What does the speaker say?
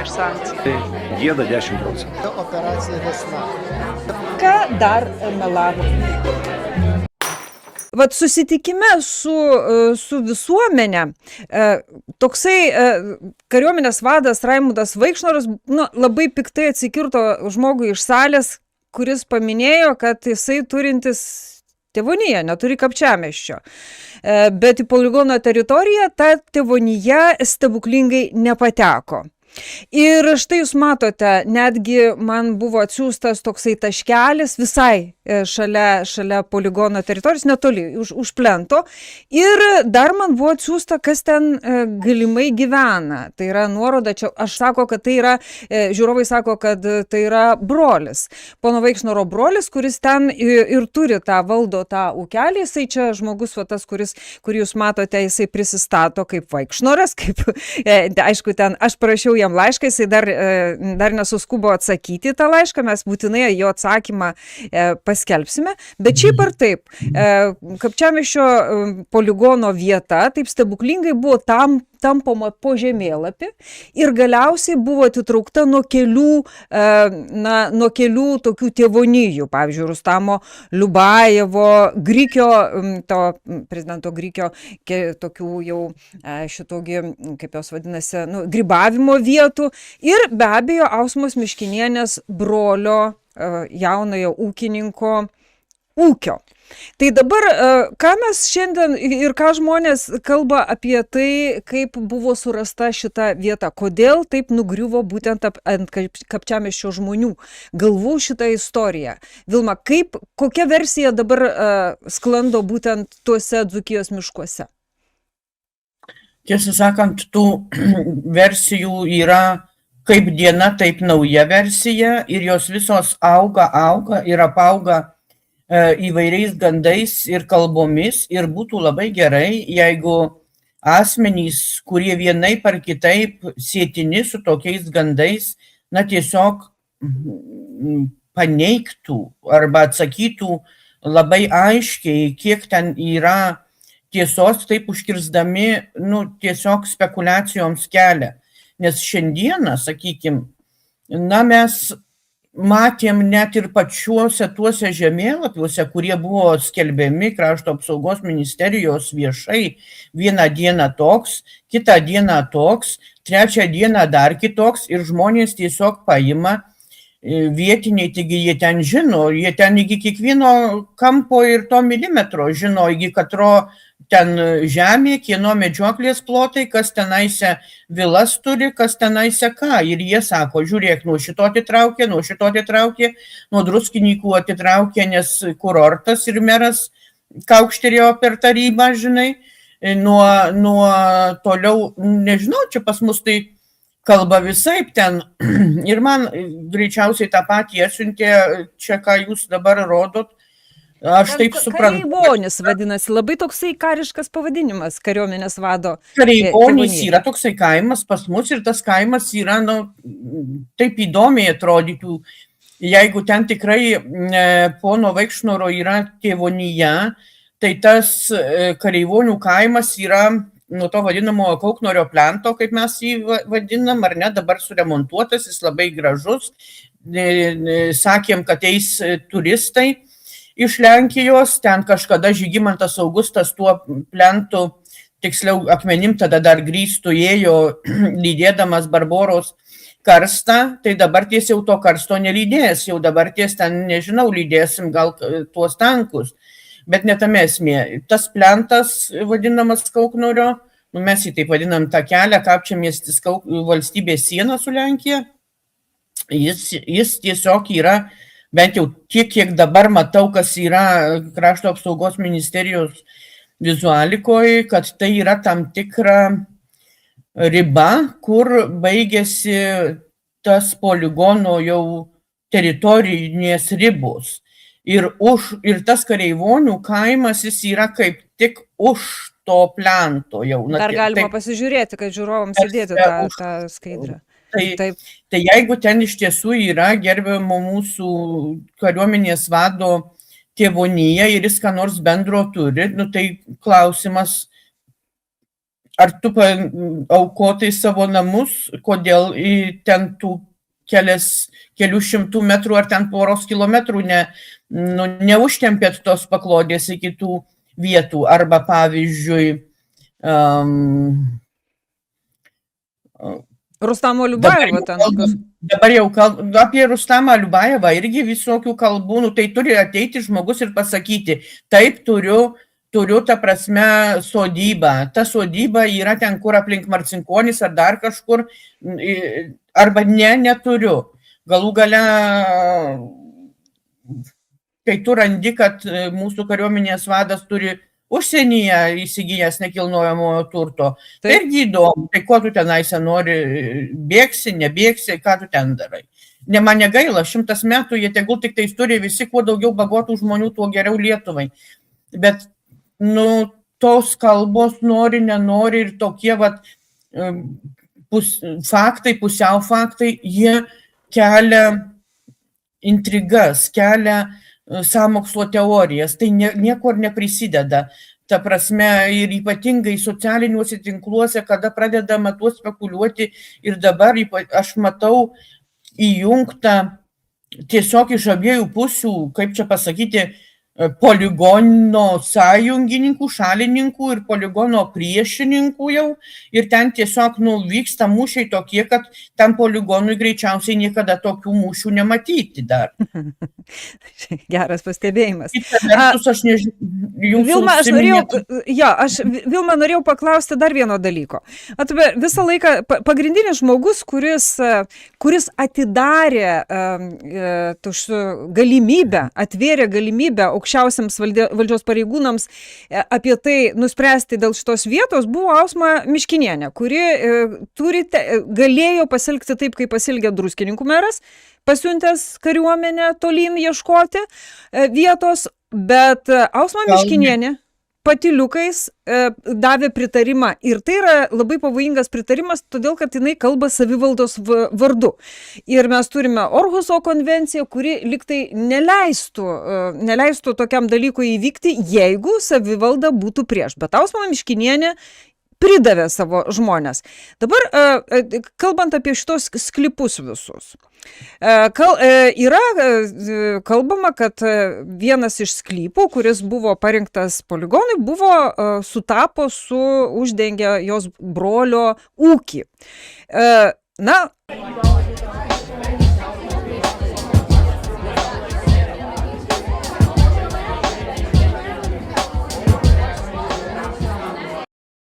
už sankciją. Tai gėda 10%. Operacija Vesna. Ką dar melavo? Vat susitikime su visuomenė, toksai kariuomenės vadas Raimundas Vaikšnoras labai piktai atsikirto žmogui iš salės, kuris paminėjo, kad jisai turintis tėvoniją, neturi Kapčiamiesčio. Bet į poligono teritoriją ta tėvonija stebuklingai nepateko. Ir štai jūs matote, netgi man buvo atsiųstas toksai taškelis visai šalia poligono teritorijos, netoli, už plento. Ir dar man buvo atsiųsta, kas ten galimai gyvena. Tai yra nuoroda, čia aš sako, kad tai yra, žiūrovai sako, kad tai yra brolis. Pono Vaikšnoro brolis, kuris ten ir turi valdo tą ūkelį. Jisai čia žmogus, tas, kurį jūs matote, jisai prisistato kaip Vaikšnoras, kaip, aišku, ten aš parašiau jam laišką, jisai dar nesuskubo atsakyti tą laišką, mes būtinai jo atsakymą paskelbsime, bet šiaip ar taip, Kapčiamiesčio poligono vieta taip stebuklingai buvo tampoma po žemėlapį ir galiausiai buvo atitraukta nuo kelių tokių tėvonijų, pavyzdžiui, Rustamo Liubajevo, Grikio, to prezidento Grikio, tokių jau šitogi, kaip jos vadinasi, grybavimo vietų ir be abejo Ausmos Miškinienės brolio jaunojo ūkininko ūkio. Tai dabar, ką mes šiandien ir ką žmonės kalba apie tai, kaip buvo surasta šita vieta, kodėl taip nugriuvo būtent ant Kapčiamiesčio žmonių galvų šitą istoriją. Vilma, kokia versija dabar sklando būtent tuose Dzūkijos miškuose? Tiesą sakant, tų versijų yra kaip diena, taip nauja versija ir jos visos auga ir apauga įvairiais gandais ir kalbomis ir būtų labai gerai, jeigu asmenys, kurie vienaip ar kitaip sėtini su tokiais gandais, tiesiog paneigtų arba atsakytų labai aiškiai, kiek ten yra tiesos, taip užkirsdami tiesiog spekulacijoms kelią. Nes šiandieną, sakykime, mes matėm net ir pačiuose tuose žemėlapiuose, kurie buvo skelbiami Krašto apsaugos ministerijos viešai, vieną dieną toks, kitą dieną toks, trečią dieną dar kitoks ir žmonės tiesiog paima vietiniai, taigi jie ten žino, jie ten iki kiekvieno kampo ir to milimetro žino, iki katro ten žemė, kieno medžioklės plotai, kas tenaise vilas turi, kas tenaise ką. Ir jie sako, žiūrėk, nuo šito atitraukė, nuo Druskininkų atitraukė, nes kurortas ir meras kaukštelėjo per tarybą, žinai, nuo toliau, nežinau, čia pas mus tai kalba visaip ten. Ir man greičiausiai tą patį atsiuntė čia, ką jūs dabar rodot. Aš taip suprantu. Kareivonis vadinasi, labai toksai kariškas pavadinimas kariuomenės vado. Kareivonis yra toksai kaimas pas mus ir tas kaimas yra, taip įdomiai atrodytų, jeigu ten tikrai pono Vaikšnoro yra tėvonija, tai tas kareivonių kaimas yra nuo to vadinamo Kauknorio plento, kaip mes jį vadinam, ar ne, dabar suremontuotas, jis labai gražus, sakėm, kad eis turistai iš Lenkijos, ten kažkada Žygimantas Augustas tuo plentu, tiksliau akmenim tada dar grįstų ėjo, lydėdamas Barboros karstą, tai dabar ties jau to karsto nelydės, jau dabar ties ten, nežinau, lydėsim gal tuos tankus, bet ne tame esmė. Tas plentas vadinamas Kauknorio, mes jį taip vadinam tą kelią, Kapčiamiestis valstybės siena su Lenkija, jis tiesiog yra, bent jau tiek, kiek dabar matau, kas yra Krašto apsaugos ministerijos vizualikoje, kad tai yra tam tikra riba, kur baigėsi tas poligono jau teritorinės ribos. Ir tas kareivonių kaimas, jis yra kaip tik už to plento jau. Dar galima pasižiūrėti, kad žiūrovams įdėti tą skaidrę. Tai jeigu ten iš tiesų yra gerbiamo mūsų kariuomenės vado tėvonija ir jis ką nors bendro turi, tai klausimas, ar tu aukotai savo namus, kodėl ten tų kelių šimtų metrų ar ten poros kilometrų neužtempėt tos paklodės iki tų vietų, arba pavyzdžiui Rustamo Liubajevą ten. Dabar jau apie Rustamą Liubajevą irgi visokių kalbų, tai turi ateiti žmogus ir pasakyti, taip turiu, ta prasme, sodybą. Ta sodyba yra ten, kur aplink Marcinkonis ar dar kažkur, arba neturiu. Galų gale, kai tu randi, kad mūsų kariuomenės vadas turi užsienyje įsigijęs nekilnojamojo turto, tai irgi įdomu, tai ko tu tenais nori, bėgsi, nebėgsi, ką tu ten darai. Man negaila, 100 metų jie tegul tik tais turi visi, kuo daugiau bagotų žmonių, tuo geriau Lietuvai. Bet, tos kalbos nori, nenori ir tokie faktai, pusiau faktai, jie kelia intrigas, kelia sąmokslo teorijas, tai niekur neprisideda. Ta prasme, ir ypatingai socialiniuose tinkluose, kada pradedama tuo spekuliuoti, ir dabar aš matau įjungtą tiesiog iš abiejų pusių, kaip čia pasakyti, poligono sąjungininkų, šalininkų ir poligono priešininkų jau, ir ten tiesiog vyksta mūšiai tokie, kad tam poligonui greičiausiai niekada tokių mūšių nematyti dar. Geras pastebėjimas. Aš Vilma, norėjau paklausti dar vieno dalyko. Visą laiką pagrindinis žmogus, kuris atidarė galimybę, atvėrė galimybę aukščiausiams valdžios pareigūnams apie tai nuspręsti dėl šitos vietos, buvo Ausma Miškinienė, kuri galėjo pasielgti taip, kaip pasielgė Druskininkų meras, pasiuntęs kariuomenę tolyn ieškoti vietos, bet Ausma Miškinienė patyliukais davė pritarimą. Ir tai yra labai pavojingas pritarimas, todėl kad jinai kalba savivaldos vardu. Ir mes turime Orhuso konvenciją, kuri liktai neleistų tokiam dalykui įvykti, jeigu savivalda būtų prieš. Bet Ausma Miškinienė pridavė savo žmonės. Dabar, kalbant apie šitos sklypus visus, yra kalbama, kad vienas iš sklypų, kuris buvo parinktas poligonui, sutapo su uždengė jos brolio ūkį.